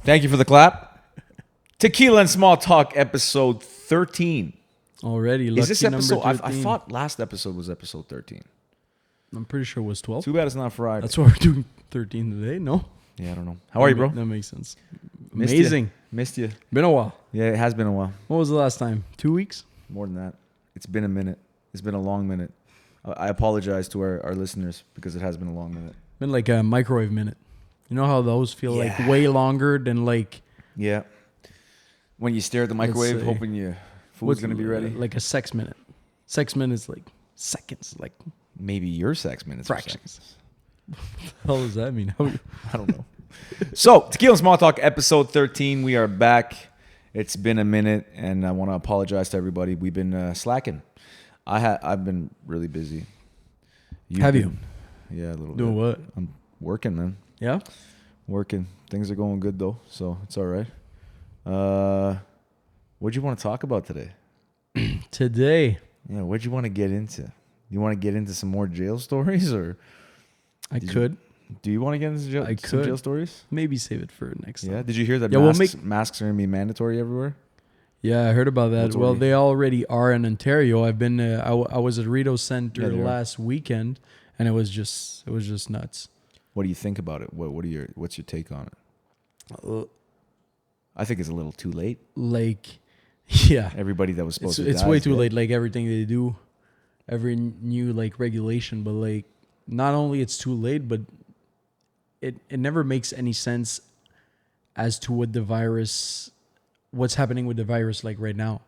Thank you for the clap. Tequila and Small Talk, episode 13. Already, lucky Is this episode? number I 13. thought last episode was episode 13. I'm pretty sure it was 12. Too bad it's not Friday. That's why we're doing 13 today. No, Yeah, I don't know. How are you, bro? That makes sense. Missed Amazing. Missed you. Been a while. Yeah, it has been a while. What was the last time? 2 weeks? More than that. It's been a minute. It's been a long minute. I apologize to our listeners because it has been a long minute. Been like a microwave minute. You know how those feel like Yeah. way longer than like Yeah. When you stare at the microwave say- hoping your food's going to be ready. Like a sex minute. Sex minutes like seconds, like Maybe your sex minutes. are fractions. seconds. What the hell does that mean? How- I don't know. So, Tequila and Small Talk, episode 13. We are back. It's been a minute, and I want to apologize to everybody. We've been slacking. I've been really busy. Have you? Yeah, a little bit. Doing what? I'm working, man. Yeah? Working. Things are going good, though, so it's all right. What'd you want to talk about today? Today, Yeah, what'd you want to get into? You want to get into some more jail stories, or I Did you- could do you want to get into jail, I some could. jail stories? maybe save it for next Yeah. time. Did you hear that Yeah, we'll masks are going to be mandatory everywhere? Yeah, I heard about that. What's Well, already- they already are in Ontario. I've been. I was at Rito Center Yeah, they are. last weekend, and it was just nuts. What do you think about it? What's your take on it? I think it's a little too late. Like, yeah, Everybody that was supposed to it's die way is too dead. late. Like everything they do, every new like regulation, but like not only it's too late, but it never makes any sense as to what's happening with the virus like right now.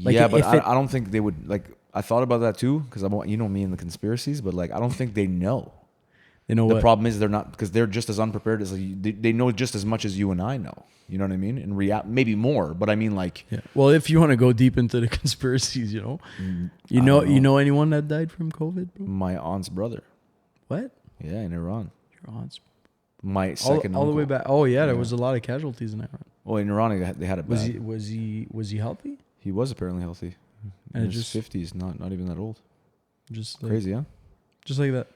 Like, Yeah, but if it- I don't think they would like. I thought about that too because you know me and the conspiracies, but like I don't think they know. You know The what? problem is they're not because they're just as unprepared as they know just as much as you and I know. You know what I mean? In maybe more, but I mean like Yeah. Well, if you want to go deep into the conspiracies, you know, I don't you know anyone that died from COVID, bro? my aunt's brother. What? Yeah, in Iran. Your aunt's My all second the way uncle. back. Oh yeah, there Yeah. was a lot of casualties in Iran. Oh, in Iran they had it bad. Was he healthy? He was apparently healthy. And In it his just 50s, not even that old. just like, Crazy, huh? just like that.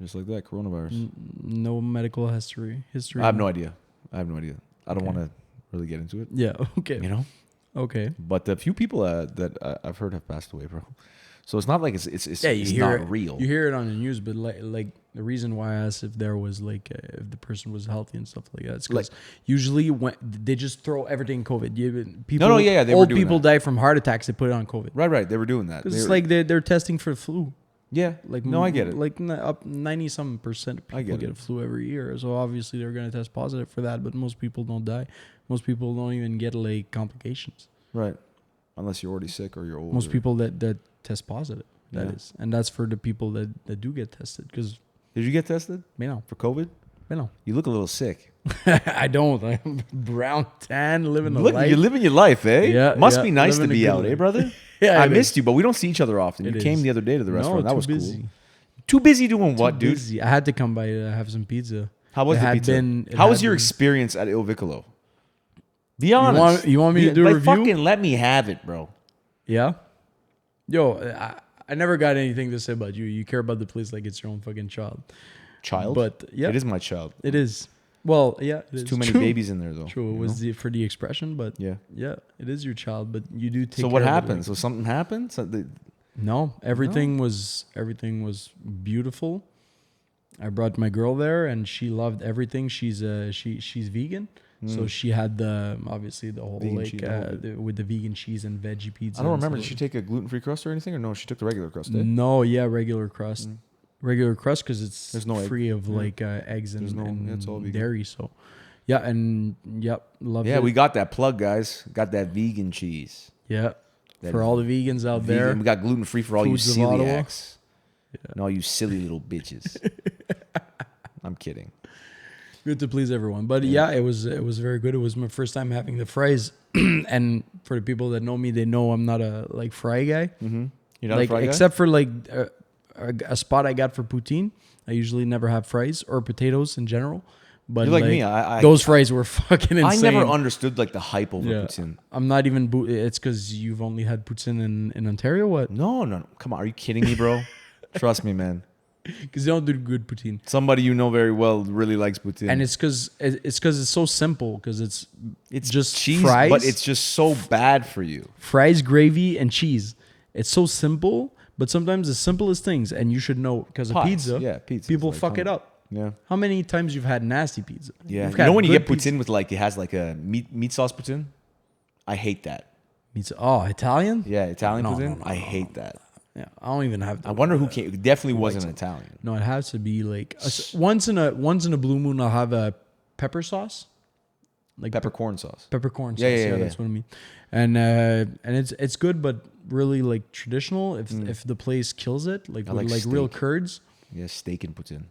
Just like that, coronavirus. No medical history. I have no idea. I don't Okay. want to really get into it. Yeah. Okay. You know. Okay. But the few people that I've heard have passed away, bro. So it's not like it's Yeah, you it's hear not it. real. You hear it on the news, but like the reason why I asked if there was like if the person was healthy and stuff like that, it's because usually when they just throw everything COVID. People, yeah, they were old doing people that. die from heart attacks. They put it on COVID Right. They were doing that. because They it's were- like they're testing for the flu. yeah. Like No, I get it. Like up 90% of I people get get it. a flu every year, so obviously they're gonna test positive for that. But most people don't die. Most people don't even get like complications. Right. Unless you're already sick or you're old. Most or- people that test positive. That Yeah. is, and that's for the people that do get tested. Because Did you get tested for COVID? you You look a little sick. I don't. I'm brown, tan, living a Look, life. you're living your life, eh? Yeah, Must yeah, be nice to living a be good out, eh, life. brother? Yeah, I it missed is. you, but we don't see each other often. It You came is. the other day to the restaurant. No, That too was busy. cool. Too busy doing what, Too dude? busy. I had to come by to have some pizza. How was It the had pizza? been- it How was had your been- experience at Il Vicolo? Be honest. You want me to do a like, review? Fucking let me have it, bro. Yeah. Yo, I never got anything to say about you. You care about the place like it's your own fucking child. Child? But yeah, It is my child. It is. Well, yeah, it There's is. too many True. babies in there, though. True. It you was know? for the expression, but Yeah. yeah, it is your child. But you do take. So what care of it, happened? like- So something happened? No, everything was beautiful. I brought my girl there, and she loved everything. She's vegan, so she had obviously the whole Vegan like cheese, all of with the vegan cheese and veggie pizza. I don't and remember. Did stuff she take a gluten-free crust or anything? Or no, she took the regular crust, eh? No, yeah, regular crust. Regular crust because it's There's no egg. free of Yeah. like eggs and, There's no- and yeah, it's all vegan. dairy. So, yeah, and loved Yeah, it. we got that plug, guys. Got that vegan cheese. Yeah, That for all the vegans out vegan. there. We got gluten-free for all Foods you of Ottawa. celiacs. And all you silly little bitches. I'm kidding. Good to please everyone, but yeah, it was very good. It was my first time having the fries, and for the people that know me, they know I'm not a like fry guy. Mm-hmm. You're not Like a fry guy? except for like a spot I got for poutine, I usually never have fries or potatoes in general. But You're like me. I those fries were fucking I insane. never understood like the hype over Yeah. poutine. I'm not even. It's because you've only had poutine in Ontario. What? No. Come on. Are you kidding me, bro? Trust me, man. Because they don't do good poutine. Somebody you know very well really likes poutine. And it's because it's so simple. Because it's just cheese, fries, but it's just so bad for you. Fries, gravy, and cheese. It's so simple, but sometimes the simplest things, and you should know because of pizza. People like, fuck it up. Yeah. How many times you've had nasty pizza? Yeah. You've You know when you get good poutine with like it has like a meat sauce poutine? I hate that. pizza? Oh, Italian? Yeah, Italian No, poutine. no, I hate that. Yeah, I don't even have. I wonder who came. It definitely wasn't Italian. No, it has to be like once in a blue moon. I'll have a pepper sauce, like Peppercorn sauce. peppercorn sauce. Yeah. That's what I mean. And it's good, but really like traditional. If the place kills it, like with like real curds. Yeah, steak and poutine.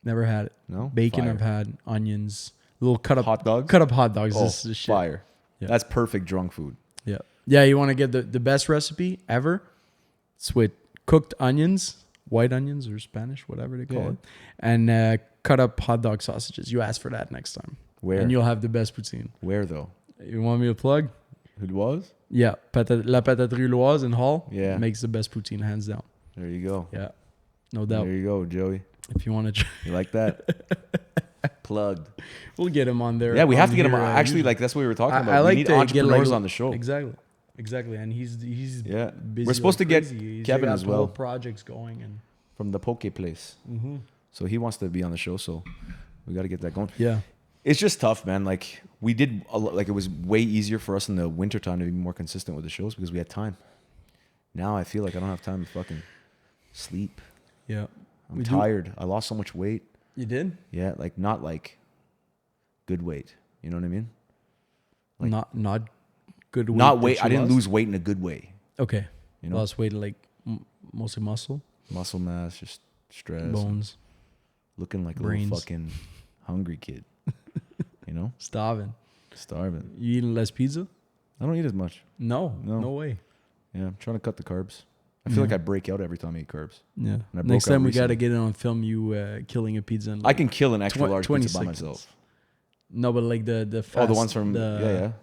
Never had it. No? Bacon. Fire. I've had onions, little cut up hot dogs. Oh, this is shit. Fire. Yeah. That's perfect drunk food. Yeah. You want to get the best recipe ever? It's with cooked onions, white onions or Spanish, whatever they call it, and cut up hot dog sausages. You ask for that next time. Where? And you'll have the best poutine. Where though? You want me to plug? Who was? Yeah, La Pataterie Loise in Hall. Yeah. Makes the best poutine, hands down. There you go. Yeah, no doubt. There you go, Joey. If you want to, You like that? Plugged. we'll get him on there. Yeah, we have to get him. here, Actually, like that's what we were talking about. I like we need to entrepreneurs get on the show. Exactly, and he's Yeah. busy. We're supposed to get He's Kevin got as the whole well projects going and from the Poke Place. So he wants to be on the show. So we got to get that going. yeah. It's just tough, man. Like we did, like it was way easier for us in the wintertime to be more consistent with the shows because we had time. Now I feel like I don't have time to fucking sleep. Yeah. I'm tired. I lost so much weight. You did? Yeah, like not like good weight. You know what I mean? Like, not good weight. not weight. that I you didn't lost? lose weight in a good way. Okay. You know, Lost weight like mostly muscle, muscle mass, just stress, bones, looking like a brains. little fucking hungry kid. You know, starving. starving. You eating less pizza? I don't eat as much. No No. way. Yeah, I'm trying to cut the carbs. I feel like I break out every time I eat carbs. Yeah. I broke Next out time we got to recently. get it on film. You killing a pizza. In I can kill an extra large 20 pizza by seconds. myself. No, but like the fast, Oh, the ones from the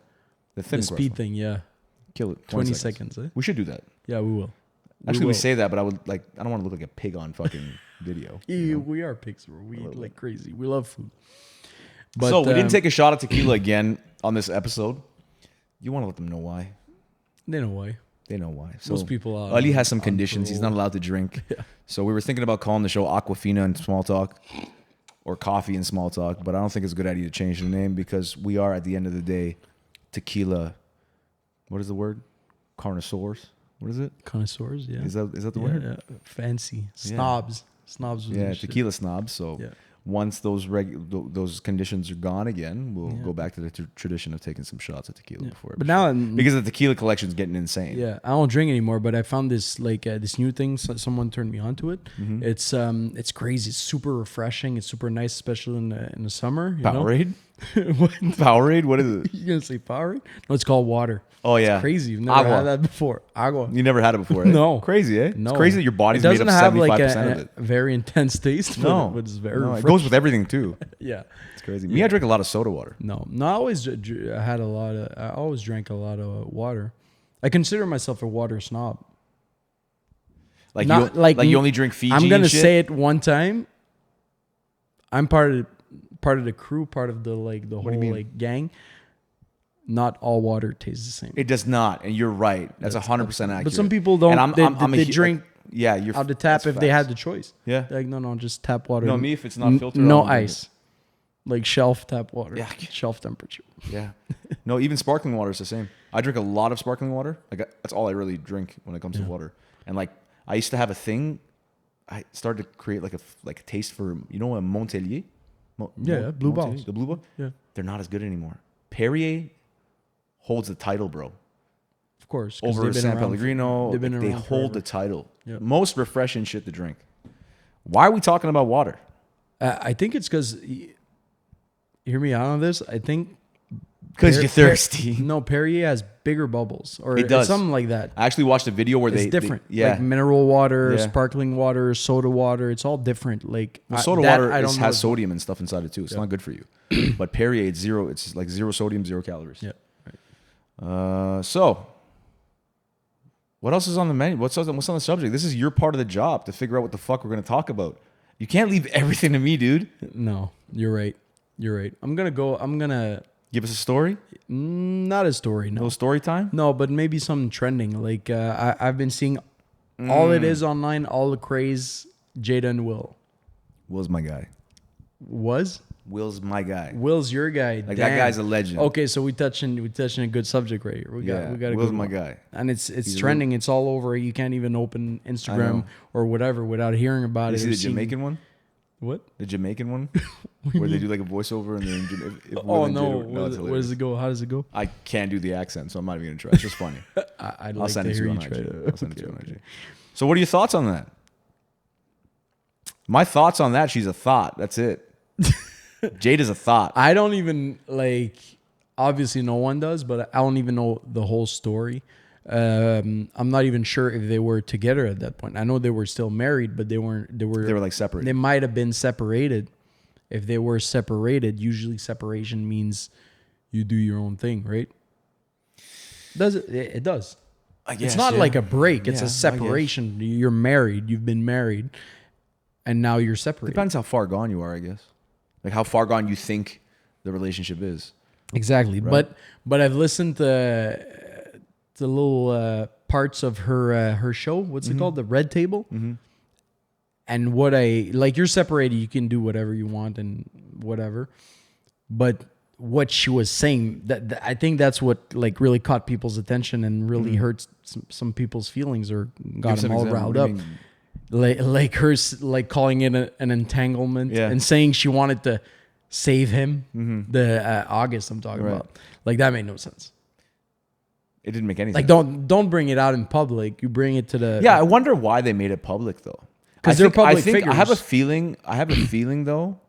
the thin the crust speed one. thing. Yeah. Kill it. 20 seconds. Eh? We should do that. Yeah, we will. Actually, we will. say that, but I would like. I don't want to look like a pig on fucking video. Yeah, we are pigs. We eat like crazy. We love food. But, So we didn't take a shot at tequila again on this episode. You want to let them know why? They know why. They know why. So Most people are. Ali has some conditions. He's not allowed to drink. Yeah. So we were thinking about calling the show Aquafina and Small Talk or Coffee and Small Talk, but I don't think it's a good idea to change the name because we are, at the end of the day, tequila. What is the word? Connoisseurs. What is it? Connoisseurs. Yeah. Is that the Yeah, word? yeah. Fancy snobs. Snobs. with Yeah, this shit. tequila snobs. So Yeah. once those conditions are gone again, we'll go back to the tradition of taking some shots of tequila before. But now, because the tequila collection is getting insane. yeah, I don't drink anymore. But I found this like this new thing. Someone turned me onto it. Mm-hmm. It's crazy. It's super refreshing. It's super nice, especially in the summer. You know? Powerade? What? Powerade? What is it? You gonna say Powerade? No, it's called water. Oh yeah, It's crazy. You've never Agua. had that before. Agua. You never had it before, eh? No. Crazy, eh? No. It's crazy that your body's It made doesn't up have like 75% of it. a very intense taste. No, but it's very. no, it refreshing. goes with everything too. Yeah. It's crazy. Me, I drink a lot of soda water. No. I always I always drank a lot of water. I consider myself a water snob. Like Not- you, like you only drink Fiji. I'm gonna and shit? say it one time. I'm part of the crew, part of the like the do you whole mean? like gang. Not all water tastes the same. It does not, and you're right. That's 100% accurate. But some people don't. And They drink yeah, you're out the tap that's if they facts. had the choice. Yeah. They're like no, just tap water. No, me if it's not filtered, no I'll drink ice, like shelf tap water. Yeah. Shelf temperature. Yeah. No, even sparkling water is the same. I drink a lot of sparkling water. Like that's all I really drink when it comes to water. And like I used to have a thing. I started to create like a taste for a Montelier. Blue Montelier, balls. The blue ball. Yeah, They're not as good anymore. Perrier holds the title, bro. of course. 'Cause Over they've been San around Pellegrino, they've been they around hold forever. the title. Yep. Most refreshing shit to drink. Why are we talking about water? I think it's because. Hear me out on this. I think Because you're thirsty. No, Perrier has bigger bubbles, or It does. it's something like that. I actually watched a video where It's they different. yeah, Like mineral water, Yeah. sparkling water, soda water. It's all different. Like well, soda that water I don't know. has sodium and stuff inside it too. It's not good for you. But Perrier, it's zero. It's like zero sodium, 0 calories. Yeah. So What else is on the menu? What's on the subject? This is your part of the job to figure out what the fuck we're gonna talk about. You can't leave everything to me, dude. No, you're right. You're right. I'm gonna Give us a story. not a story. No, No story time. no, but maybe something trending. Like I've been seeing all it is online, all the craze. Jada and Will Will's my guy. was. Will's my guy. Will's your guy. Like Damn. that guy's a legend. Okay, so we touching a good subject right here. We got a Will's good my one. guy. And it's trending. It's all over. You can't even open Instagram or whatever without hearing about You it. see or the seeing- Jamaican one? What? The Jamaican one? Where they do like a voiceover and then if Will Oh and no! Jada, Where it's does hilarious. it go? How does it go? I can't do the accent, so I'm not even gonna try. It's just funny. I'd I'll like send to it to hear you you on try IG. to. I'll send it to you on IG. So what are your thoughts on that? My thoughts on that, she's a thought. That's it. Jada's a thought. I don't even like. Obviously, no one does, but I don't even know the whole story. I'm not even sure if they were together at that point. I know they were still married, but they weren't. They were like separate. They might have been separated. If they were separated, usually separation means you do your own thing, right? Does it? It does. I guess, It's not yeah. like a break. It's Yeah, I a guess. separation. You're married. You've been married, and now you're separated. Depends how far gone you are, I guess. Like how far gone you think the relationship is. Exactly. Right. But I've listened to the little parts of her show. What's it called? The Red Table. Mm-hmm. And what I like, you're separated. You can do whatever you want and whatever. But what she was saying, that I think that's what like really caught people's attention and really hurt some people's feelings or got Give them some all example. riled What up. do you mean? Like her like calling it an entanglement Yeah. and saying she wanted to save him. The August I'm talking Right. about, like that made no sense. It didn't make any Like sense. don't bring it out in public. You bring it to the Yeah, I wonder why they made it public though. 'Cause I they're think- I public think I have a figures. feeling. I have a feeling though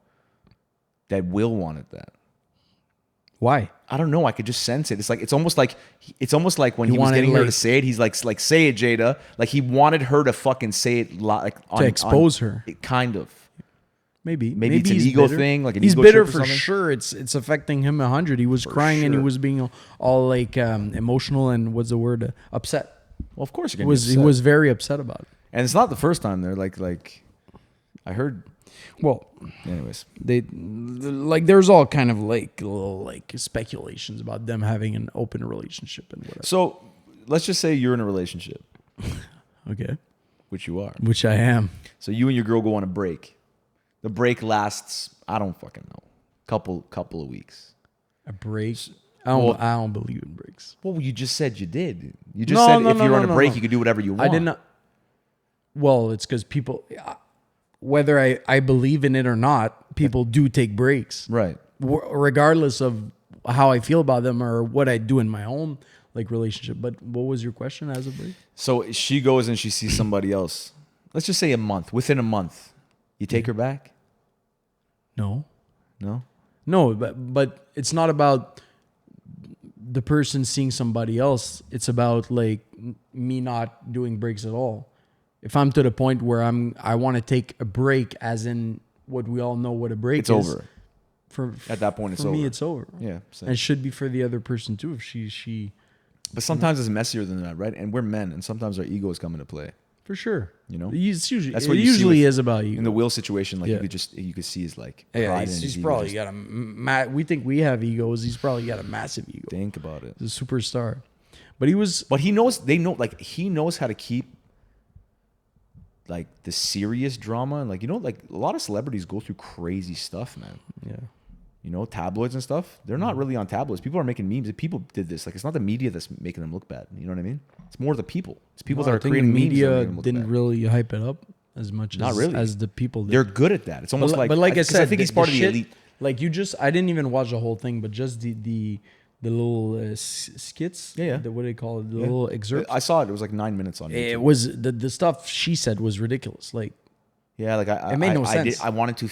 that Will wanted that. Why? I don't know. I could just sense it. It's almost like when He he was wanted, getting her to like- say it. He's like say it, Jada. Like he wanted her to fucking say it like To expose her. It kind of. Maybe it's an he's ego bitter. thing, like an he's ego bitter trip or for something? sure. It's affecting him 100. He was crying and he sure. was being all like emotional and what's the word, upset. Well, of course you're He gonna was be he upset. was very upset about it. and it's not the first time they're like. I heard. Well, Anyways, they like there's all kind of like little like speculations about them having an open relationship and whatever. so let's just say you're in a relationship, Okay, which you are. which I am. So you and your girl go on a break. The break lasts, I don't fucking know, couple of weeks. A break. Well- I don't believe in breaks. Well, you just said you did. You just No, said no, if no, you're no, on a no, break, no. you could do whatever you want. I did not. Well, it's because people, whether I believe in it or not, people do take breaks, Right. regardless of how I feel about them or what I do in my own like relationship. But what was your question as a break? So she goes and she sees somebody else. Let's just say a month. Within a month, you take her back? No, No? but it's not about the person seeing somebody else. It's about like me not doing breaks at all. If I'm to the point where I want to take a break, as in what we all know what a break It's is. over. For At that point, it's for me, over. it's over. Yeah. And Same. it should be for the other person too. If she But sometimes it's messier than that, right? And we're men, and sometimes our egos come into play. for sure, You know? it's usually That's it what you see usually with- is about you. In the Will situation, like Yeah. you could see his like Yeah, pride he's, in his he's ego. probably Just got a. We think we have egos. He's probably got a massive ego. think about it. He's a superstar, but he was. But he knows like he knows how to keep like the serious drama and like like a lot of celebrities go through crazy stuff, man. Yeah. You know, tabloids and stuff. They're not really on tabloids. People are making memes. People did this. Like it's not the media that's making them look bad. You know what I mean? It's more the people. It's people that I are think creating the memes that are media making them look didn't bad. really hype it up as much Not as, really. as the people did. They're good at that. It's almost but like I 'cause said, I think he's part of the shit- elite. Like you just, I didn't even watch the whole thing, but just the little skits. Yeah, yeah. What do they call it? The Yeah. little excerpts. I saw it. It was like 9 minutes on YouTube. It was the stuff she said was ridiculous. Like Yeah, like It made no sense. I wanted to,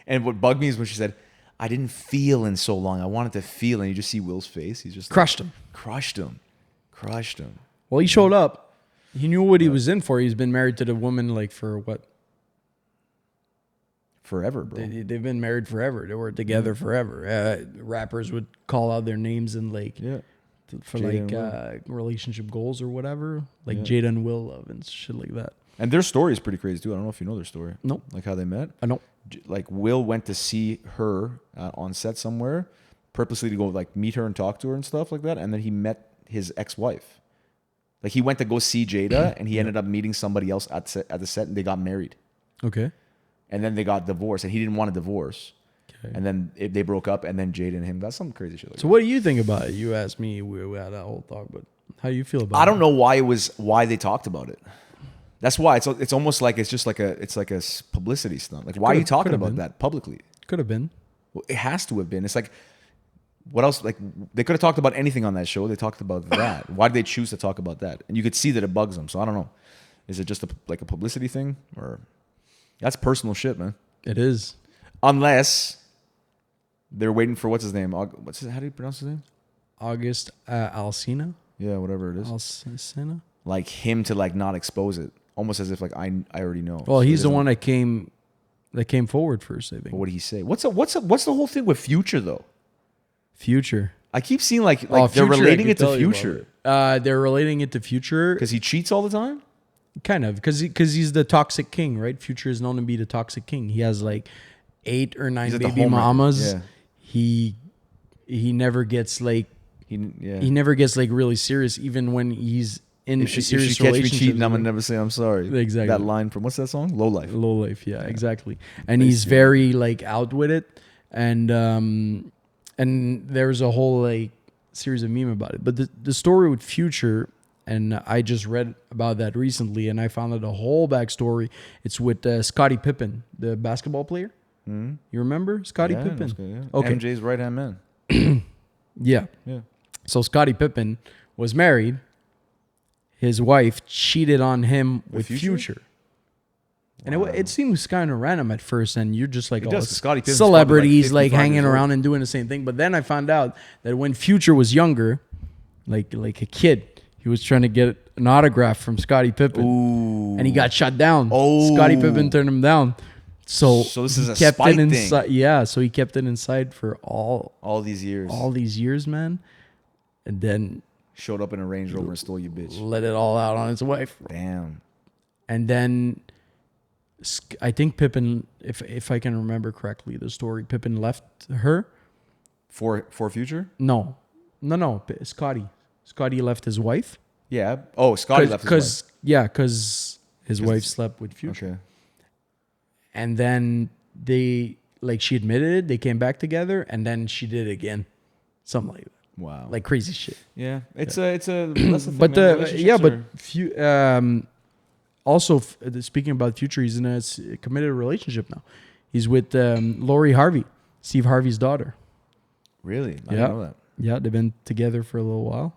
and what bugged me is when she said, "I didn't feel in so long. I wanted to feel," and you just see Will's face. He's just crushed him. crushed him. Well, he showed up. He knew what he was in for. He's been married to the woman like for what? Forever, bro. They've been married forever. They were together forever. Rappers would call out their names and like Yeah, for Jada like and relationship goals or whatever, like Yeah. Jada and Will love and shit like that. And their story is pretty crazy too. I don't know if you know their story. Nope. Like how they met. I know. Like Will went to see her on set somewhere, purposely to go like meet her and talk to her and stuff like that. And then he met his ex-wife. Like he went to go see Jada, and he ended up meeting somebody else at the set, and they got married. Okay. And then they got divorced, and he didn't want a divorce. Okay. And then they broke up, and then Jada and him got some crazy shit. Like So what do you think about it? You asked me. We had that whole talk, but how do you feel about it? I don't know why they talked about it. That's why it's almost like it's just like a publicity stunt. Like why are you talking about that publicly? Could have been. Well, it has to have been. It's like what else? Like they could have talked about anything on that show. They talked about that. Why did they choose to talk about that? And you could see that it bugs them. So I don't know. Is it just like a publicity thing, or that's personal shit, man? It is. Unless they're waiting for what's his name? How do you pronounce his name? August Alsina. Yeah, whatever it is. Alsina. Like him to like not expose it, almost as if like I already know. Well, So he's it the doesn't- one that came forward first, I think. But what did he say? What's the whole thing with Future though? Future. I keep seeing like Oh, they're Future, I relating could it to tell you about Future They're relating it to Future, because he cheats all the time. kind of, because he's the toxic king, right? Future is known to be the toxic king. He has like 8 or 9 He's like the baby homewrecker. mamas. Yeah. He never gets like He never gets like really serious, even when he's in If a she serious catch me relationship. cheating, I'm gonna never say I'm sorry. Exactly. That line from what's that song? Low Life. Low life, yeah, exactly. And he's very like out with it, and there's a whole like series of meme about it. But the story with Future, and I just read about that recently, and I found out a whole backstory. It's with Scottie Pippen, the basketball player. Mm-hmm. You remember Scottie Yeah, Pippen? that's good, yeah. Okay. MJ's right hand man. Yeah. Yeah. So Scottie Pippen was married. His wife cheated on him with Future. And it seems kind of random at first, and you're just like, It oh, does, 'cause Scottie Pippen's celebrities probably like 55 hanging years old. around and doing the same thing. But then I found out that when Future was younger, like a kid, he was trying to get an autograph from Scottie Pippen, Ooh. and he got shut down. Oh. Scottie Pippen turned him down. So this is he a kept spite it thing. inside. Yeah, so he kept it inside for all these years. these years, man, and then Showed up in a Range Rover and stole your bitch. let it all out on his wife. Damn. And then I think Pippen, if I can remember correctly, the story, Pippen left her. For Future? No. Scotty left his wife. Yeah. Oh, Scottie left his wife. Because his wife slept with Future. Okay. And then she admitted it. They came back together, and then she did it again, something like that. Wow. Like crazy shit. Yeah. It's a that's the thing, But man. Relationships are- also speaking about Future, he's in a committed relationship now. He's with Lori Harvey, Steve Harvey's daughter. Really? I Yeah. didn't know that. Yeah, they've been together for a little while.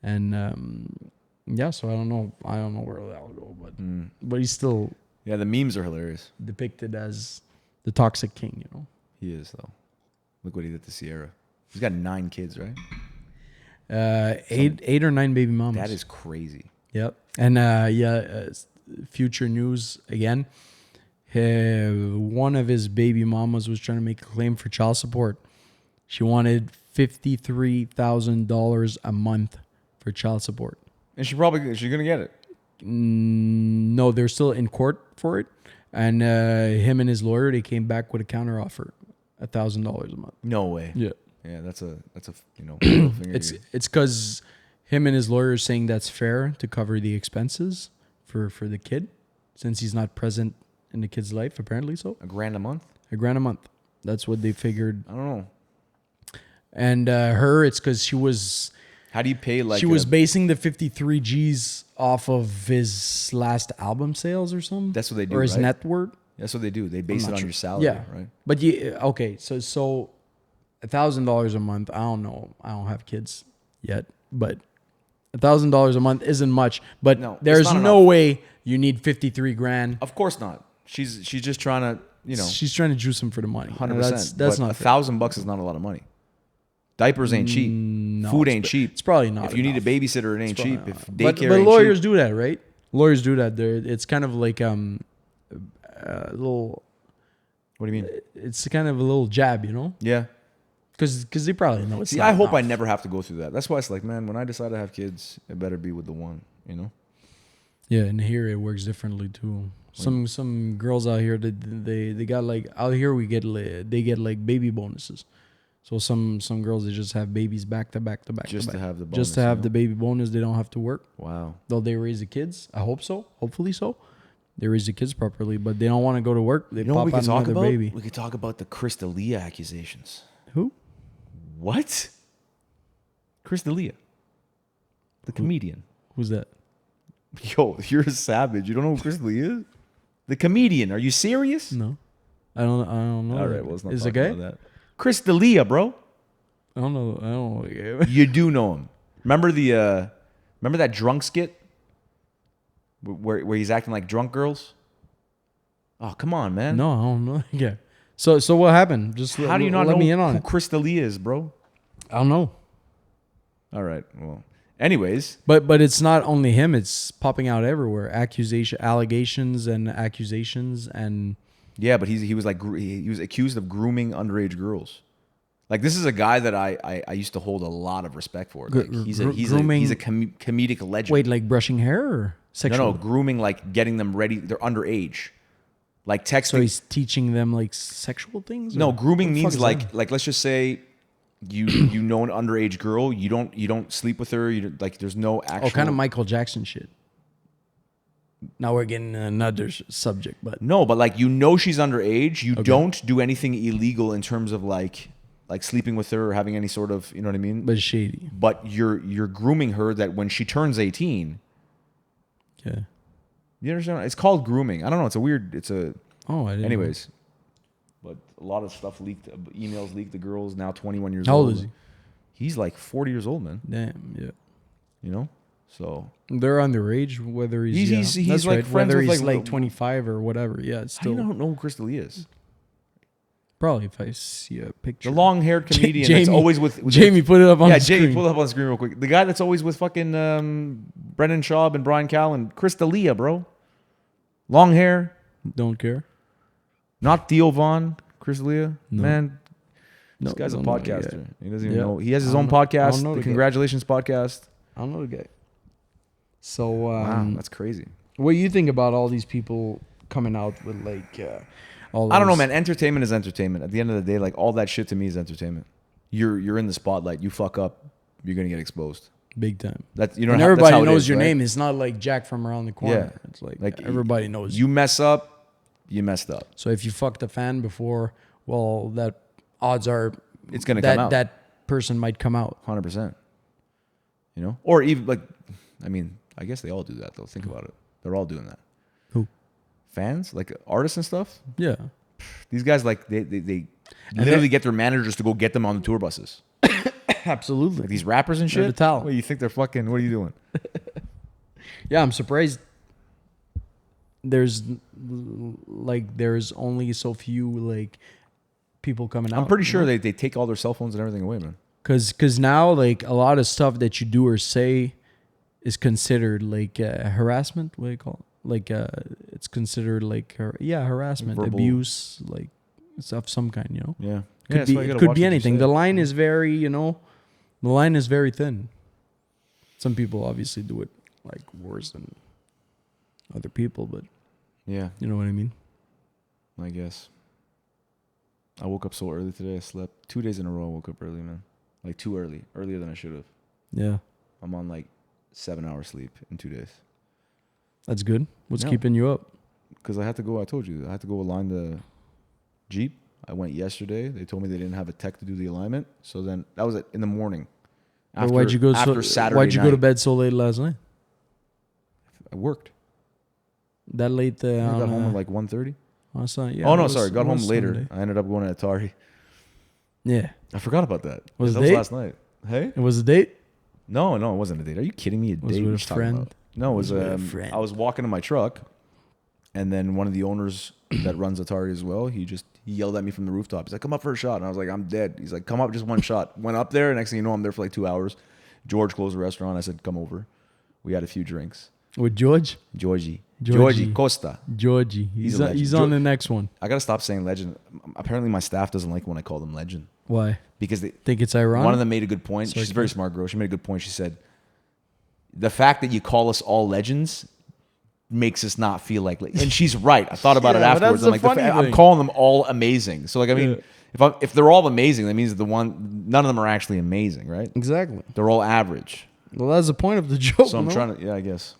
And so I don't know where that'll go, but he's still Yeah, the memes are hilarious. depicted as the toxic king, you know. He is though. Look what he did to Sierra. He's got 9 kids, right? 8 or 9 baby mamas. That is crazy. Yep. And Future news again. One of his baby mamas was trying to make a claim for child support. She wanted $53,000 a month for child support. And she's gonna get it. No, they're still in court for it. And him and his lawyer, they came back with a counter offer, $1,000 a month. No way. Yeah. Yeah, that's a middle finger It's to you. because him and his lawyer are saying that's fair to cover the expenses for the kid, since he's not present in the kid's life, apparently so. $1,000 a month. $1,000 a month. That's what they figured. I don't know. And it's because she was How do you pay like? she was basing the 53 G's off of his last album sales or something. That's what they do, Or his right? net worth. That's what they do. They base I'm it not on sure. your salary, Yeah. right? But okay, so $1,000 a month. I don't know. I don't have kids yet, but $1,000 a month isn't much. But No, it's there's not no enough. way you need 53 grand. Of course not. She's just trying to, She's trying to juice him for the money. 100%. That's but not fair. $1,000 is not a lot of money. Diapers ain't cheap. No, Food ain't cheap. It's probably not. If you need a enough. babysitter, it ain't It's cheap. probably If not. daycare but ain't lawyers cheap. do that, right? Lawyers do that. It's kind of like a little. What do you mean? It's kind of a little jab, you know. Yeah. Because they probably know it's See, not I hope I enough. never have to go through that. That's why it's like, man, when I decide to have kids, it better be with the one, you know? Yeah, and here it works differently too. Some girls out here they got like out here they get like baby bonuses. So some girls they just have babies back to back to back Just to to back. have the bonus. Just to have the baby bonus, they don't have to work. Wow. Though they raise the kids, I hope so. Hopefully so. They raise the kids properly, but they don't want to go to work. They You know what pop we out could talk another about? baby. We could talk about the Chris D'Elia accusations. Who? What? Chris D'Elia. The comedian. Who's that? Yo, you're a savage. You don't know who Chris D'Elia is? The comedian. Are you serious? No, I don't know. All that. right, well, let's not Is talk it gay? about that. Chris D'Elia, bro. I don't know. I don't know. You do know him. Remember remember that drunk skit where he's acting like drunk girls? Oh, come on, man. No, I don't know. Yeah. So what happened? Just How do you not let know me in on who it? Chris D'Elia is, bro? I don't know. All right. Well, anyways, But it's not only him. It's popping out everywhere. Allegations and accusations and yeah, but he was like he was accused of grooming underage girls. Like this is a guy that I used to hold a lot of respect for. Like he's a comedic legend. wait, like brushing hair or sexual? No, grooming, like getting them ready. They're underage. Like texting. So he's teaching them like sexual things. No, or- grooming what the fuck means is like that? like let's just say you know an underage girl. You don't sleep with her. Like there's no actual. kind of Michael Jackson shit. Now we're getting another subject, but No, but like you know she's underage. You don't do anything illegal in terms of like sleeping with her or having any sort of, you know what I mean? but shady. But you're grooming her that when she turns 18, Yeah. you understand? It's called grooming. I don't know. It's a Oh, I didn't. anyways. But a lot of stuff leaked, emails leaked. The girl's now 21 years How old. old is he? He's like 40 years old, man. Damn. Yeah. You know? So They're underage. Whether He's that's like right. friends Whether with, he's like, like 25 or whatever. Yeah, it's how do still you not know who Chris D'Elia is? probably if I see a picture. The long-haired comedian Jamie, that's always with Jamie, put it up on yeah, the Jamie, screen. pull it up on the screen real quick. The guy that's always with fucking Brendan Schaub and Brian Callen, Chris D'Elia, bro. Long hair, Don't care. not Theo Vaughn. Chris D'Elia, No. man. No, This guy's a don't know the podcaster. guy. He doesn't even Yeah. know. He has his I own don't know- I don't podcast, know the the guy. Congratulations podcast. I don't know the guy. So, Wow, that's crazy. what do you think about all these people coming out with like all? I don't know, those- man. Entertainment is entertainment. At the end of the day, like all that shit to me is entertainment. You're in the spotlight. You fuck up, you're gonna get exposed. Big time. That you know. And That's everybody how it knows is, your right? name. It's not like Jack from around the corner. Yeah. It's like, Like, everybody knows you. You mess up, you messed up. So if you fucked a fan before, well, that odds are It's gonna that come out. that person might come out. 100%. You know, or even like, I mean, I guess they all do that though. Think about it. They're all doing that. Who? Fans, like artists and stuff. Yeah. These guys, like they literally get their managers to go get them on the tour buses. Absolutely. Like these rappers and They're shit. the talent. What, you think they're fucking? What are you doing? Yeah, I'm surprised. There's only so few like people coming out. I'm pretty you sure know? they take all their cell phones and everything away, man. Cause now like a lot of stuff that you do or say is considered like harassment. What do you call it? Like it's considered like harassment, Verbal. abuse, like it's of some kind. You know, Yeah, it could be anything. The line is very, the line is very thin. Some people obviously do it like worse than other people, but Yeah, you know what I mean. I guess. I woke up so early today. I slept 2 days in a row. I woke up early, man. Like too early, earlier than I should have. Yeah, I'm on like 7 hours sleep in 2 days. that's good. What's Yeah. keeping you up? Because I had to go. I told you I had to go align the Jeep. I went yesterday. They told me they didn't have a tech to do the alignment. So then that was in the morning. Or why'd you go after Saturday Why'd you go to night. bed so late last night? I worked. That late? I got home at like 1:30. Sunday. Oh no, sorry. Got home later. I ended up going to Atari. Yeah, I forgot about that. Was that it was date? last night. Hey? it was a date. No, it wasn't a date. Are you kidding me? A Was date? it What with are a you talking friend? about? No, it was. Was it with a friend? I was walking to my truck, and then one of the owners that runs Atari as well. He yelled at me from the rooftop. He's like, "Come up for a shot," and I was like, "I'm dead." He's like, "Come up, just one shot." Went up there. Next thing you know, I'm there for like 2 hours. George closed the restaurant. I said, "Come over." We had a few drinks. With Georgie Georgie Costa. Georgie. He's a legend. He's on the next one. I gotta stop saying legend. Apparently, my staff doesn't like when I call them legend. Why? because Think it's ironic? one of them made a good point. She's a very smart girl. She made a good point. She said, the fact that you call us all legends makes us not feel like, and she's right. I thought about it Yeah, but afterwards. that's I'm the like, funny I'm thing. calling them all amazing. So like, I mean, if they're all amazing, that means none of them are actually amazing, right? Exactly. They're all average. Well, that's the point of the joke. So I'm no? trying to, yeah, I guess.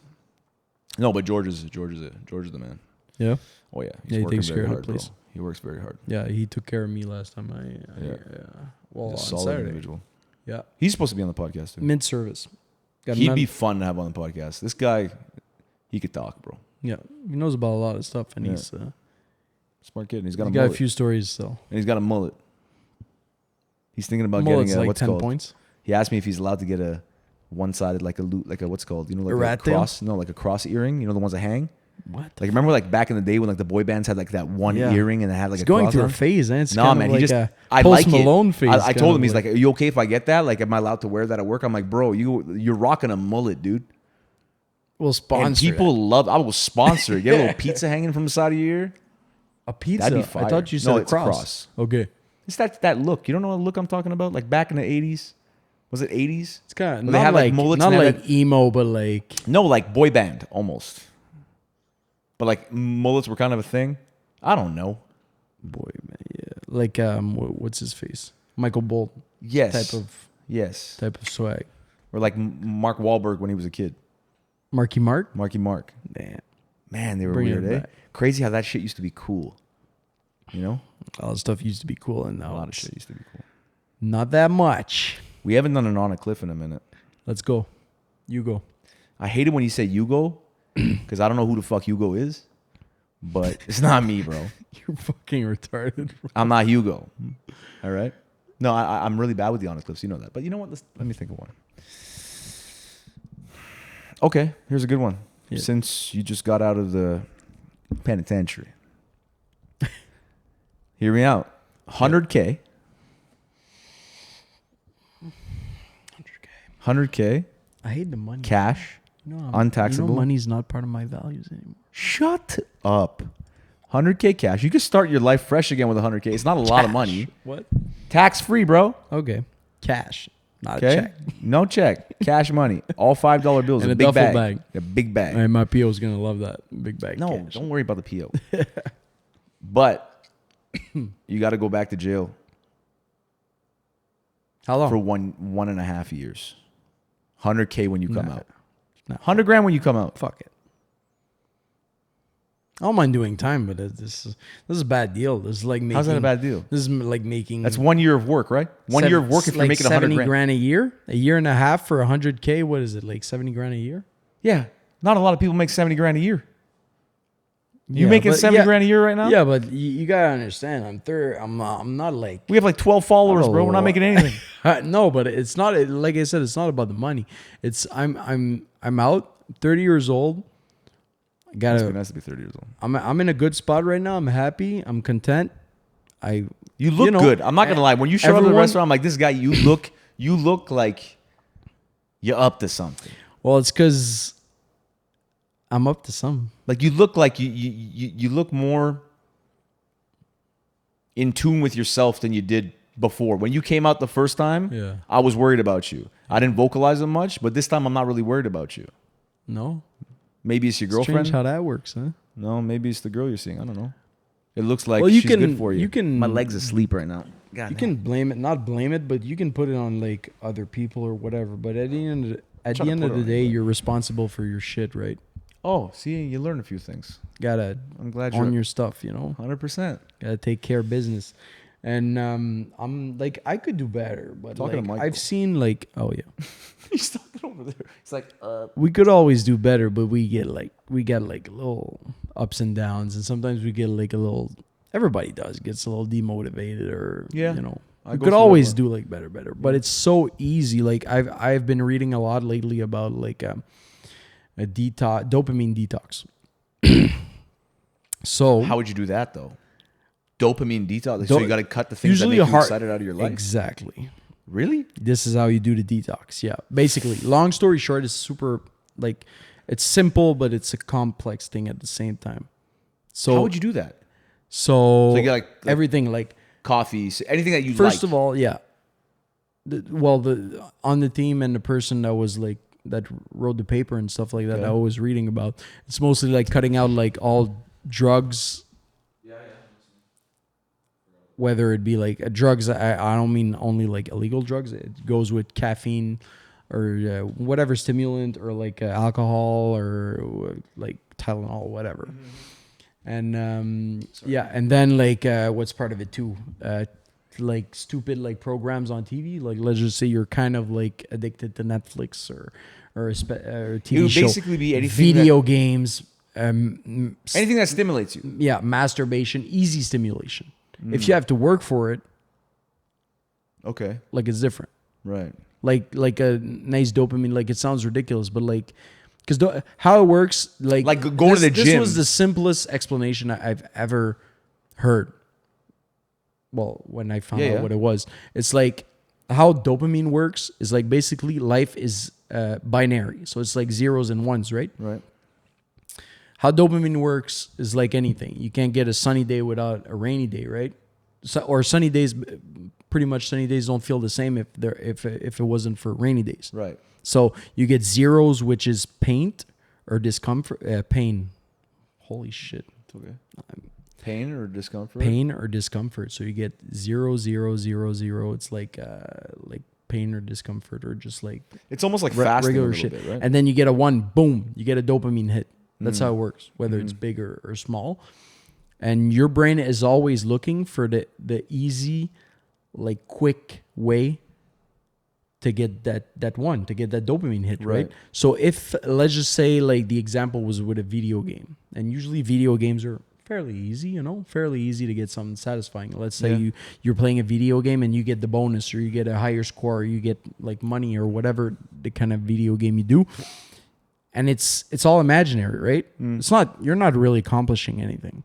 No, but George is the man. Yeah. Oh yeah, Yeah, he working takes very care of the hard, bro. place. He works very hard. Yeah, he took care of me last time. Well, He's a on solid Saturday. individual. Yeah. He's supposed to be on the podcast too. Mid service. He'd be fun to have on the podcast. This guy, he could talk, bro. Yeah, he knows about a lot of stuff, and Yeah. he's Smart kid. And he's got a few stories still. And he's got a mullet. He's thinking about Mullet's getting a, like what's 10 called. points. He asked me if he's allowed to get a one-sided, like a what's called, like A rat a tail? cross. No, like a cross earring. You know the ones that hang. What? Like remember, like back in the day when like the boy bands had like that one Yeah. earring and it had like He's a going cross through on a it? phase, and it's Nah, kind man, of like he just a I Post like Malone it. phase. I kind told of him he's like- like, "Are you okay if I get that? Like, am I allowed to wear that at work?" I'm like, "Bro, you're rocking a mullet, dude." we'll sponsor And people love. I will sponsor it. Get a little pizza hanging from the side of your ear. a pizza. That'd be fire. I thought you said No, a it's a cross. cross. Okay, It's that look. You don't know what look I'm talking about? Like back in the 80s. Was it 80s? it's kind of Well, they not had, like, like mullets not and they like had emo, but like No, like boy band almost. But like mullets were kind of a thing. I don't know. boy, man, yeah, like what's his face? Michael Bolton Yes. type of swag. Or like Mark Wahlberg when he was a kid. Marky Mark. Marky Mark. Damn, Man, they were Bring it weird, eh? back. Crazy how that shit used to be cool. You know? all the stuff used to be cool, and now A lot of it's shit used to be cool. not that much. We haven't done an On a Cliff in a minute. Let's go. You go. I hate it when you say Hugo because I don't know who the fuck Hugo is. But it's not me, bro. You're fucking retarded. I'm not Hugo. All right? No, I'm really bad with the On a Cliffs. You know that. But you know what? Let me think of one. Okay, here's a good one. Yeah. Since you just got out of the penitentiary. Hear me out. 100K. 100K. I hate the money. Cash. No, untaxable. Money's not part of my values anymore. Shut up. 100K cash. You can start your life fresh again with 100K. It's not a lot of money. What? Tax free, bro. Okay. Cash, not Okay. a check. No check. Cash money. All $5 bills. And a a big duffel bag. bag. A big bag. And my PO's gonna love that big bag. No, cash. don't worry about the PO. But you got to go back to jail How long? for 1.5 years. 100K when you come Nah. out. Nah. 100 grand when you come out. Fuck it. I don't mind doing time, but this is a bad deal. This is like making. How's that a bad deal? This is like making. That's 1 year of work, right? 1 year of work if you're like making 100 70 grand. grand a year, a year and a half for 100K. What is it, like 70 grand a year? Yeah. Not a lot of people make 70 grand a year. You Yeah, making but 70 yeah, grand a year right now? Yeah, but you gotta understand. I'm not like. We have like 12 followers, bro. We're not making anything. No, but it's not like I said. It's not about the money. It's I'm out, 30 years old. I It's gotta. nice to be 30 years old. I'm in a good spot right now. I'm happy. I'm content. You look know, good. I'm not gonna lie. When you show up at the everyone- restaurant, I'm like, this guy. You look like you're up to something. Well, it's because I'm up to something. Like you look like you look more in tune with yourself than you did before. When you came out the first time, Yeah. I was worried about you. I didn't vocalize it much, but this time I'm not really worried about you. No, Maybe it's your girlfriend. strange how that works, huh? No, maybe it's the girl you're seeing. I don't know. It looks like Well, you she's can- good for you. you can- My leg's asleep right now. God You damn. can blame it, not blame it, but you can put it on like other people or whatever. But at the end, Try to put it of the on day, anybody. you're responsible for your shit, right? Oh, see, you learn a few things. Gotta I'm glad on you're your stuff, you know. 100%. Gotta take care of business. And I'm like, I could do better, but Talking to like, Michael. I've seen like, oh yeah, He's talking over there. It's like, we could always do better, but we get like little ups and downs, and sometimes we get like a little. Everybody gets a little demotivated, or Yeah. you know. I We go could through always that do like better, but it's so easy. Like I've been reading a lot lately about like a dopamine detox. So how would you do that though? Dopamine detox. So Do- you got to cut the things that usually make a you hard- excited out of your life. exactly. Really? This is how you do the detox. Yeah. Basically, long story short, it's super like it's simple, but it's a complex thing at the same time. So How would you do that? So So you like everything like coffee, anything that you First like. of all, yeah. On the theme and the person that was like that wrote the paper and stuff like that, Okay. I was reading about. It's mostly like cutting out like all drugs. Whether it be like drugs, I don't mean only like illegal drugs. It goes with caffeine or whatever stimulant or like alcohol or like Tylenol, whatever. And and then like what's part of it too? Like stupid like programs on TV. Like let's just say you're kind of like addicted to Netflix or a TV It would show. basically be anything. Video games. Anything that stimulates you. Yeah, masturbation, easy stimulation. If you have to work for it, Okay. like it's different. Right. Like a nice dopamine. Like it sounds ridiculous, but like because how it works, like going to the This gym. was the simplest explanation I've ever heard. Well, when I found out what it was, it's like how dopamine works is like basically life is binary, so it's like zeros and ones, right? Right. How dopamine works is like anything. You can't get a sunny day without a rainy day, right? Or sunny days, pretty much sunny days don't feel the same if it wasn't for rainy days. Right. So you get zeros, which is pain or discomfort. Pain. Holy shit. It's okay. Pain or discomfort? Pain or discomfort. So you get 0, 0, 0, 0. It's like pain or discomfort or just like It's almost like fasting regular a little shit. bit, right? And then you get a 1, boom, you get a dopamine hit. That's how it works, whether Mm-hmm. it's big or small. And your brain is always looking for the easy, like quick way to get that to get that dopamine hit, right? Right. So if, let's just say like the example was with a video game, and usually video games are fairly easy, fairly easy to get something satisfying. Let's say you're playing a video game and you get the bonus or you get a higher score or you get like money or whatever the kind of video game you do. And it's all imaginary, right? It's not, you're not really accomplishing anything.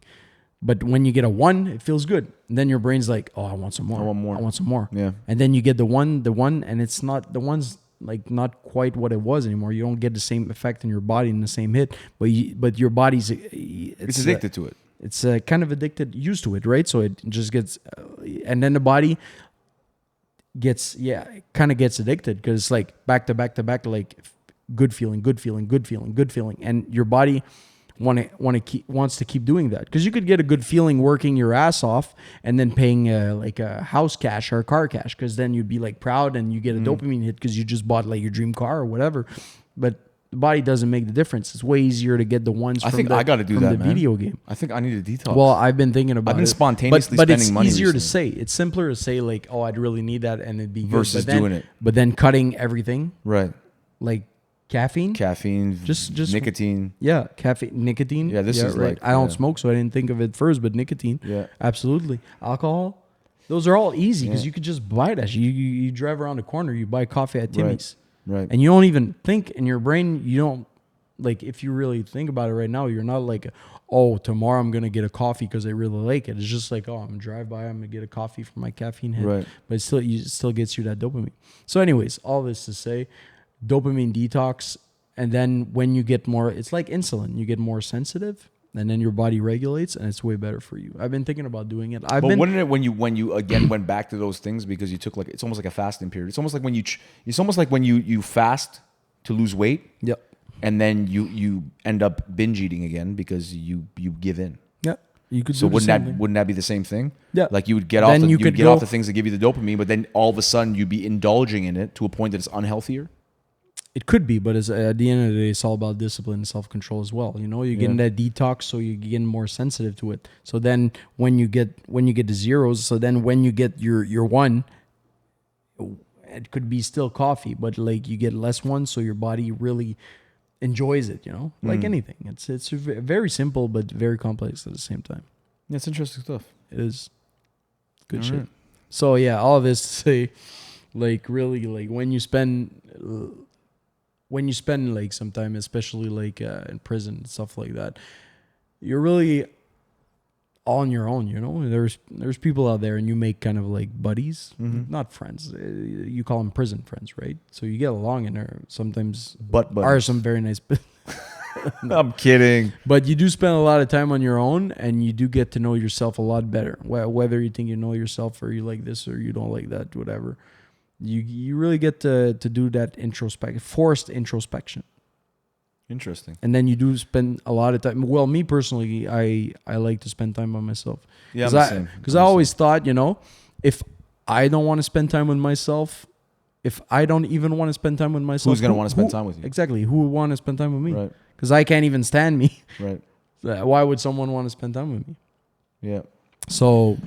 But when you get a 1, it feels good. And then your brain's like, oh, I want some more. I want more. I want some more. Yeah. And then you get the one, and it's not, the one's like not quite what it was anymore. You don't get the same effect in your body in the same hit, but your body's, It's addicted to it. It's kind of addicted, used to it, right? So it just gets, and then the body gets, kind of gets addicted because it's like back to back to back, like good feeling, good feeling, good feeling, good feeling, and your body wants to keep doing that because you could get a good feeling working your ass off and then paying like a house cash or a car cash because then you'd be like proud and you get a dopamine hit because you just bought like your dream car or whatever, but the body doesn't make the difference. It's way easier to get the ones. I think I got to do from that, the man. video game. I think I need a detox. Well, I've been thinking about it. I've been spontaneously but spending it's money easier to recently. say. It's simpler to say like, oh, I'd really need that and it'd be good. Versus But then, doing it. But then cutting everything, Right. like caffeine. Caffeine, Just nicotine. Yeah, caffeine, nicotine. Yeah, this is right. like- I don't yeah. smoke, so I didn't think of it first. But nicotine, Yeah. absolutely. Alcohol, those are all easy because Yeah. you could just buy that. You drive around the corner, you buy coffee at Timmy's, Right. and you don't even think in your brain. You don't like if you really think about it right now. You're not like, oh, tomorrow I'm gonna get a coffee because I really like it. It's just like, oh, I'm gonna drive by, I'm gonna get a coffee for my caffeine hit. Right. But it still gets you that dopamine. So, anyways, all this to say, dopamine detox. And then when you get more, it's like insulin. You get more sensitive, and then your body regulates, and it's way better for you. I've been thinking about doing it. But wouldn't it when you again went back to those things because you took like it's almost like a fasting period. It's almost like when you fast to lose weight. Yep. And then you end up binge eating again because you give in. Yeah. You could. So do the same thing. wouldn't that be the same thing? Yeah. Like you would get Then off you could go- off the things that give you the dopamine, but then all of a sudden you'd be indulging in it to a point that it's unhealthier. It could be, but at the end of the day, it's all about discipline and self-control as well. You're getting that detox, so you're getting more sensitive to it. So then when you get the zeros, so then when you get your 1, it could be still coffee, but like you get less ones, so your body really enjoys it. Like anything, it's very simple but very complex at the same time. That's interesting stuff. It is good All shit. right. So yeah, all of this to say, like really, like when you spend like some time, especially like in prison and stuff like that, you're really on your own. There's people out there, and you make kind of like buddies, not friends. You call them prison friends, right? So you get along, and there sometimes But are some very nice. I'm kidding. But you do spend a lot of time on your own, and you do get to know yourself a lot better. Whether you think you know yourself, or you like this, or you don't like that, whatever. You really get to do that forced introspection. Interesting. And then you do spend a lot of time. Well, me personally, I like to spend time by myself. Yeah, I'm the same. Because I always thought, if I don't want to spend time with myself, if I don't even want to spend time with myself, Who's going to want to spend time with you? Exactly. Who would want to spend time with me? Right. Because I can't even stand me. Right. Why would someone want to spend time with me? Yeah. So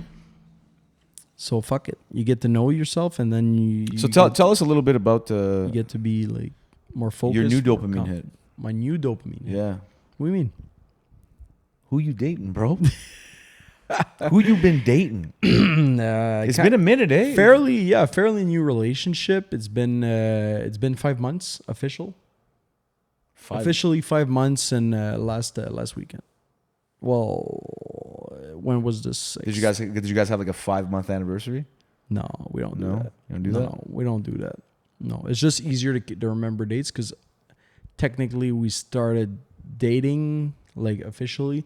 fuck it. You get to know yourself, and then you. So tell us a little bit about you get to be like more focused. your new dopamine hit. My new dopamine hit. Yeah. What do you mean? Who you dating, bro? Who you been dating? It's been a minute, eh? Fairly new relationship. It's been 5 months officially 5 months, and last weekend. Well, when was this? Did you guys have like a 5-month anniversary? No, we don't do that. You don't do that? No, we don't do that. No, it's just easier to remember dates, because technically we started dating like officially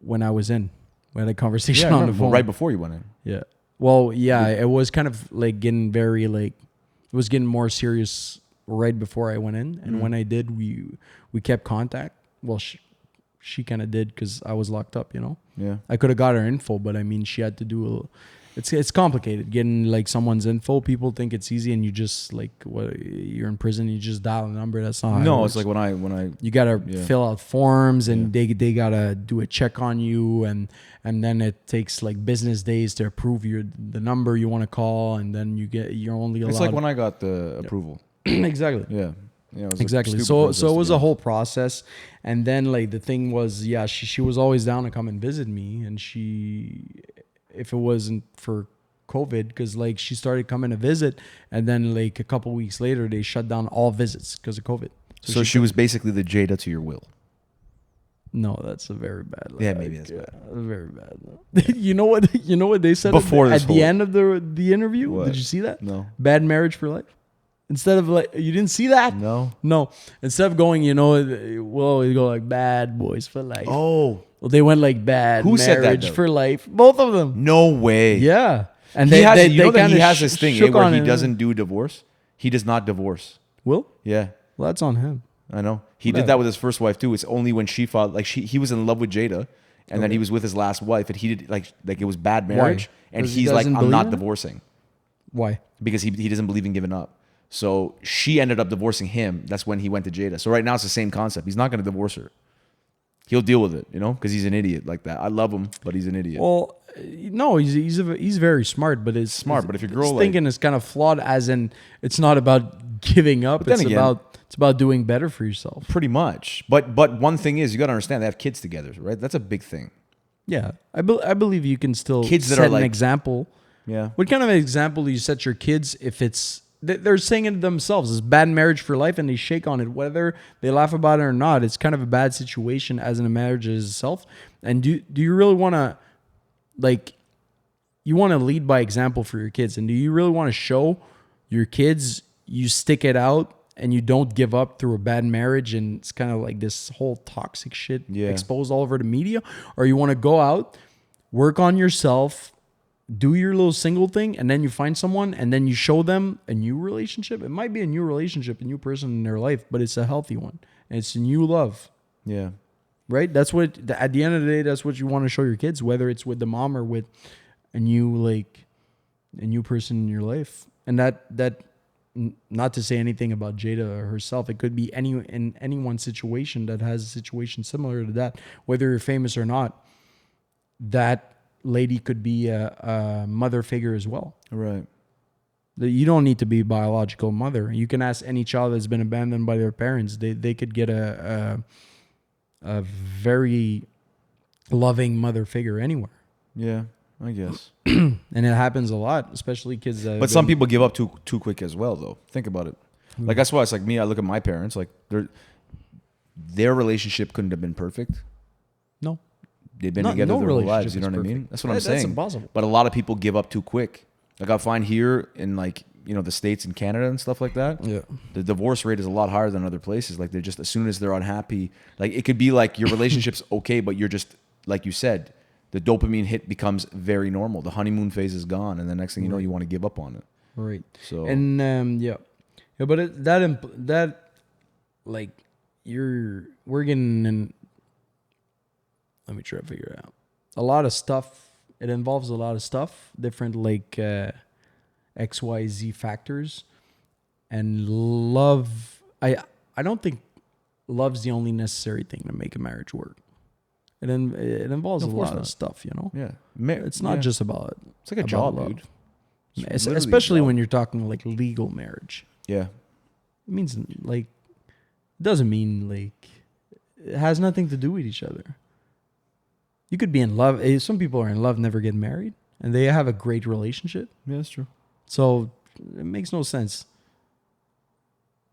when I was in. We had a conversation on the phone right before you went in. Yeah. Well, yeah, it was kind of like getting it was getting more serious right before I went in, and when I did, we kept contact. Well, she kind of did, because I was locked up. Yeah. I could have got her info, but I mean, she had to do it's complicated getting like someone's info. People think it's easy, and you just like you're in prison, you just dial a number. That's not how it works. It's like when I you gotta fill out forms, and they gotta do a check on you, and then it takes like business days to approve the number you want to call, and then you're only allowed. It's like when I got the approval. Exactly. Yeah. It was exactly. So it was a whole process, and then like the thing was, she was always down to come and visit me, and if it wasn't for COVID, because like she started coming to visit, and then like a couple weeks later they shut down all visits because of COVID. So she was basically the Jada to your Will. No, that's a very bad. Yeah, maybe that's bad. Very bad. You know what they said Before at the end of the interview? What? Did you see that? No. Bad marriage for life. Instead of like, you didn't see that? No. Instead of going, we'll always go like bad boys for life. Oh. Well, they went like bad Who said that, marriage though? for life. Both of them. No way. Yeah. And he has kinda this thing shook where on he it. doesn't do divorce. He does not divorce. Will? Yeah. Well, that's on him. I know. He did that with his first wife too. It's only when she fought, like he was in love with Jada, and then he was with his last wife, and he did like it was bad marriage, and he's like, I'm not divorcing. Why? Because he doesn't believe in giving up. So she ended up divorcing him. That's when he went to Jada. So right now it's the same concept. He's not going to divorce her. He'll deal with it, because he's an idiot like that. I love him, but he's an idiot. Well, no, he's very smart, but it's smart. But if your girl his thinking is kind of flawed, as in it's not about giving up. But then It's about doing better for yourself. Pretty much. But one thing is, you got to understand, they have kids together, right? That's a big thing. Yeah, I believe you can still kids that set are like an example. Yeah. What kind of example do you set your kids if it's they're saying it themselves? It's bad marriage for life, and they shake on it, whether they laugh about it or not. It's kind of a bad situation as in a marriage itself. And do you really want to, like, you want to lead by example for your kids, and do you really want to show your kids you stick it out and you don't give up through a bad marriage, and it's kind of like this whole toxic shit exposed all over the media? Or you want to go out, work on yourself, do your little single thing, and then you find someone, and then you show them a new relationship? It might be a new relationship, a new person in their life, but it's a healthy one, and it's a new love. Yeah. Right? That's what, at the end of the day, that's what you want to show your kids, whether it's with the mom or with a new person in your life. And that not to say anything about Jada herself, it could be in anyone's situation that has a situation similar to that, whether you're famous or not. That lady could be a mother figure as well. Right. You don't need to be a biological mother. You can ask any child that's been abandoned by their parents. They could get a very loving mother figure anywhere. Yeah, I guess. And it happens a lot, especially kids. But some people give up too quick as well, though. Think about it. Like, that's why it's like me. I look at my parents. Like, their relationship couldn't have been perfect. No. They've been together their whole lives. You know what I mean? That's what I'm saying. That's impossible. But a lot of people give up too quick. Like, I find here in, like, the States and Canada and stuff like that. Yeah. The divorce rate is a lot higher than other places. Like they're just, as soon as they're unhappy, like it could be like your relationship's okay, but you're just, like you said, the dopamine hit becomes very normal. The honeymoon phase is gone, and the next thing you know, you want to give up on it. Right. So And but that like we're getting in. Let me try to figure it out. A lot of stuff. It involves a lot of stuff, different like XYZ factors, and love. I don't think love's the only necessary thing to make a marriage work. It involves a lot of stuff, Yeah, It's not just about. It's like a about job, love. dude. It's literally Especially a job. when you're talking like legal marriage. Yeah, It means like doesn't mean like it has nothing to do with each other. You could be in love. Some people are in love, never get married, and they have a great relationship. yeah, that's true. So it makes no sense.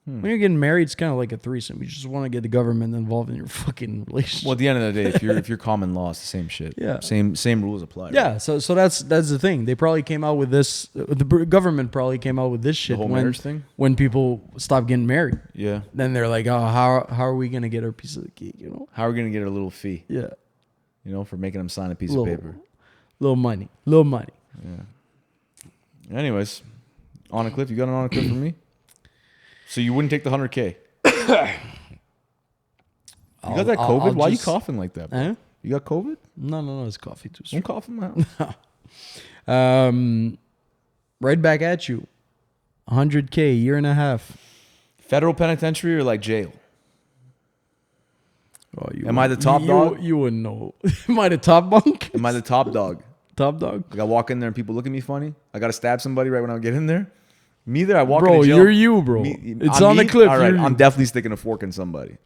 When you're getting married, it's kind of like a threesome. You just want to get the government involved in your fucking relationship. Well, at the end of the day, if you're common law, it's the same shit. Yeah. Same rules apply. Yeah, right? so that's the thing. They probably came out with this. The government probably came out with this shit The whole marriage thing. when people stopped getting married. Yeah. Then they're like, oh, how are we gonna get our piece of the cake? How are we gonna get a little fee? Yeah, For making them sign a piece little, of paper. little money. Yeah. Anyways, on a cliff. You got an on a cliff for me? So you wouldn't take the 100K? You got that COVID? Why are you coughing like that, bro? Eh? You got COVID? No, it's coffee too Don't strong. cough in my house. Right back at you. 100K, year and a half. Federal penitentiary or like jail? Oh, Am I the top dog? You wouldn't know. Am I the top bunk? Am I the top dog? Top dog? Like I walk in there and people look at me funny. I gotta stab somebody right when I get in there. Me there, I walk Bro, into jail. you're you, bro. It's on the cliff. All right, you're I'm you. definitely sticking a fork in somebody.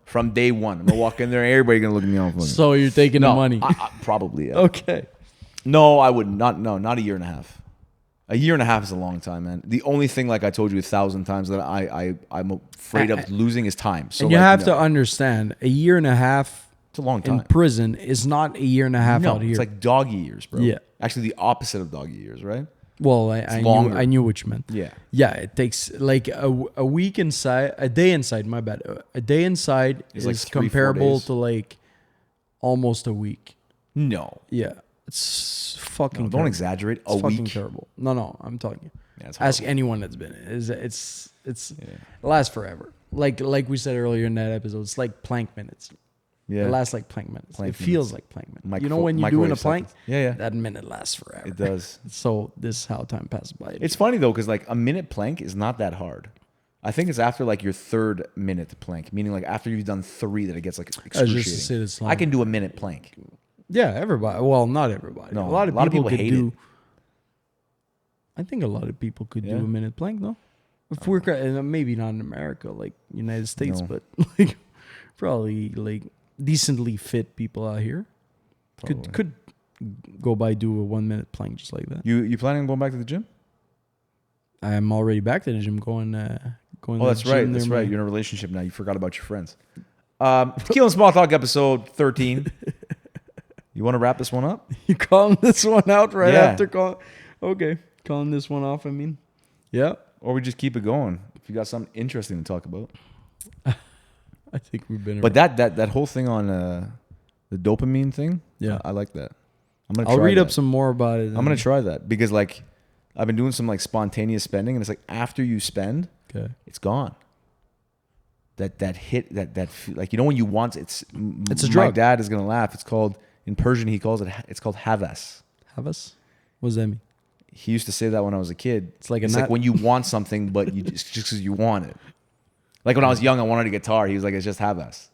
From day one, I'm gonna walk in there. Everybody gonna look at me on funny. So you're taking the money. Probably. Yeah. Okay. No, I would not. No, not a year and a half. A year and a half is a long time, man. The only thing, like I told you 1,000 times, that I'm afraid of losing is time. So And you like, have no. to understand, a year and a half It's a long in time. prison is not a year and a half No, out here. it's like doggy years, bro. Yeah. Actually, the opposite of doggy years, right? Well, I knew what you meant. Yeah. Yeah, it takes like a week inside, a day inside, my bad. A day inside It's is like 3-4 comparable days. to like almost a week. No. Yeah. It's fucking Don't terrible. exaggerate. It's A fucking week. terrible. No, I'm telling you. Yeah, it's Ask horrible. anyone that's been in it. It's it lasts forever. Like we said earlier in that episode, it's like plank minutes. Yeah. It lasts like plank minutes. Plank it feels like plank minutes. You know Micro- when you're doing a microwave plank? seconds. Yeah. That minute lasts forever. It does. So this is how time passes by. It's funny though, because like a minute plank is not that hard. I think it's after like your third minute plank, meaning like after you've done 3 that it gets like excruciating. just to say this I can do a minute plank. Yeah, everybody. Well, not everybody. No, a lot of people could hate do. it. I think a lot of people could Yeah. do a minute plank, though. If we're and maybe not in America, like United States, No. but like probably like decently fit people out here could go by do a 1 minute plank just like that. You planning on going back to the gym? I'm already back to the gym going. Going. Oh, to that's the right. gym That's near right. my- You're in a relationship now. You forgot about your friends. Tequila and Small Talk episode 13. You want to wrap this one up? You calling this one out right Yeah. after calling? Okay, calling this one off. I mean, yeah. Or we just keep it going if you got something interesting to talk about. I think we've been. But that whole thing on the dopamine thing, Yeah. I like that. I'm gonna. I'll try read up that. some more about it. I'm gonna try that because like I've been doing some like spontaneous spending, and it's like after you spend, Okay. it's gone. That hit like when you want it's a My drug. dad is gonna laugh. It's called in Persian. He calls it's called havas. Havas? What does that mean? He used to say that when I was a kid. It's like a like nut. when you want something, but you just because you want it. Like when I was young, I wanted a guitar. He was like, "It's just havas."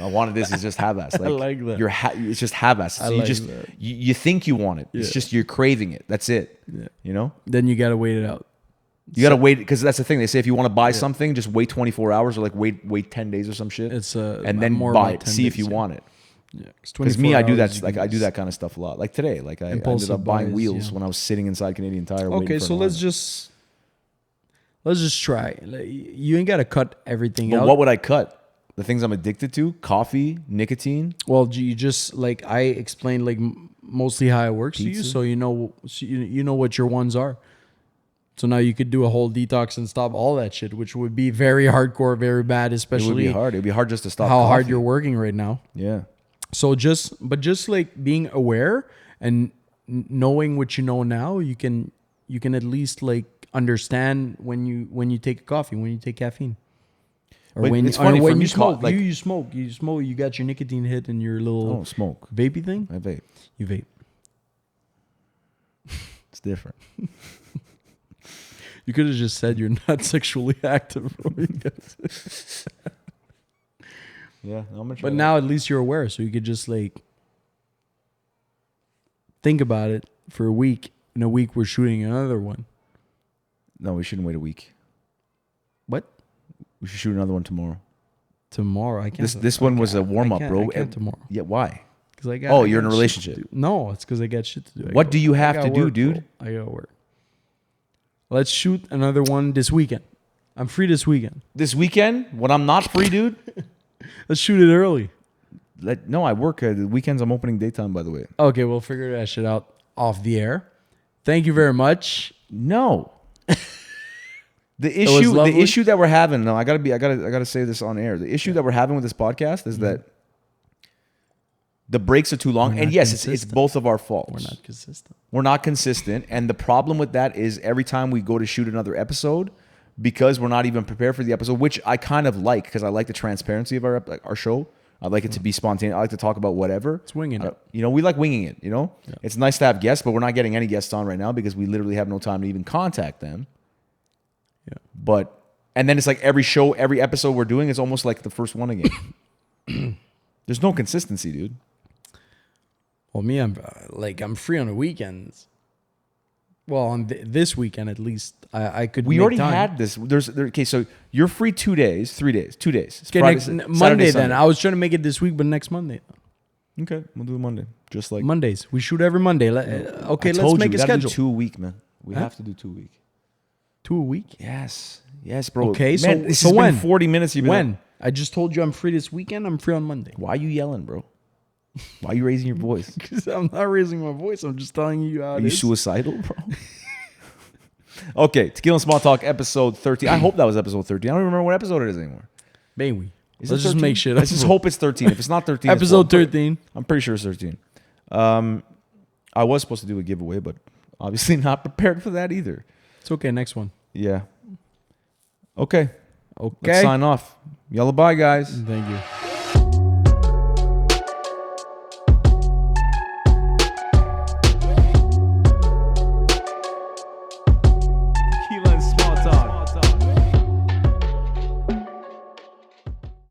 I wanted this. It's just havas. Like, like that. It's just havas. So I you like just that. you think you want it. It's Yeah. just you're craving it. That's it. Yeah. You know. Then you gotta wait it out. You gotta wait because that's the thing. They say if you want to buy something, just wait 24 hours or like wait 10 days or some shit. It's and then more buy about it. 10 See if days, you yeah. want it. Yeah. Because me, I do that. you Like can I do just- that kind of stuff a lot. Like today, like I ended Impulsive up buying buys, wheels yeah. when I was sitting inside Canadian Tire. Okay, waiting for so an let's order. just try. Like, you ain't gotta cut everything But out. what would I cut? The things I'm addicted to: coffee, nicotine. Well, you just like I explained like mostly how it works to you, Pizza? so you know what your ones are. So now you could do a whole detox and stop all that shit, which would be very hardcore, very bad, It especially would be hard. It would be hard just to stop how hard coffee. you're working right now. Yeah. So just like being aware and knowing what you know now, you can at least like understand when you take a coffee, when you take caffeine. Or But when, it's funny, or for when me, you smoke, like- you smoke, you got your nicotine hit in your I little don't smoke. vapey thing. I vape. You vape. It's different. You could have just said you're not sexually active, bro. Yeah. I'm gonna try But that. now at least you're aware, so you could just like think about it for a week. In a week, we're shooting another one. No, we shouldn't wait a week. What? We should shoot another one tomorrow. Tomorrow? I can't. This one was a warm up, bro. I can't tomorrow. Yeah, why? Because I got. Oh, I you're in got a shit relationship. to do. No, it's because I got shit to do. What do you have I to got do, work, dude? bro. I got work. Let's shoot another one this weekend. I'm free this weekend. This weekend, when I'm not free, dude. Let's shoot it early. No, I work. The weekends I'm opening daytime, by the way. Okay, we'll figure that shit out off the air. Thank you very much. No. The was lovely. issue that we're having. No, I gotta say this on air. The issue that we're having with this podcast is that the breaks are too long. We're And not yes, it's consistent. both of our faults. We're not consistent. We're not consistent. And the problem with that is every time we go to shoot another episode, because we're not even prepared for the episode, which I kind of like because I like the transparency of our show. I like it to be spontaneous. I like to talk about whatever. It's winging it. You know, we like winging it, you know? Yeah. It's nice to have guests, but we're not getting any guests on right now because we literally have no time to even contact them. Yeah. And then it's like every episode we're doing is almost like the first one again. There's no consistency, dude. Well, me, I'm free on the weekends. Well, on this weekend at least, I could. We make already time. had this. Okay, so you're free 2 days, 3 days, 2 days. It's Okay, Friday, next, Saturday, Monday then. Sunday. I was trying to make it this week, but next Monday. Okay, we'll do it Monday. Just like Mondays. We shoot every Monday. Okay, I let's told make you, a we gotta do schedule. 2 a week, man. We Huh? have to do 2 a week. 2 a week. Yes, bro. Okay, man, so this so has when? been 40 minutes. You've been When? I just told you I'm free this weekend. I'm free on Monday. Why are you yelling, bro? Why are you raising your voice? Because I'm not raising my voice. I'm just telling you how Are it you is. suicidal, bro? Okay, Tequila and Small Talk, episode 13. I hope that was episode 13. I don't remember what episode it is anymore. Maybe. Is Let's it just 13? make shit up. Let's just hope it's 13. If it's not 13, it's Episode 12. 13. I'm pretty sure it's 13. I was supposed to do a giveaway, but obviously not prepared for that either. It's okay. Next one. Yeah. Okay. Okay. Let's sign off. Yalla bye, guys. Thank you.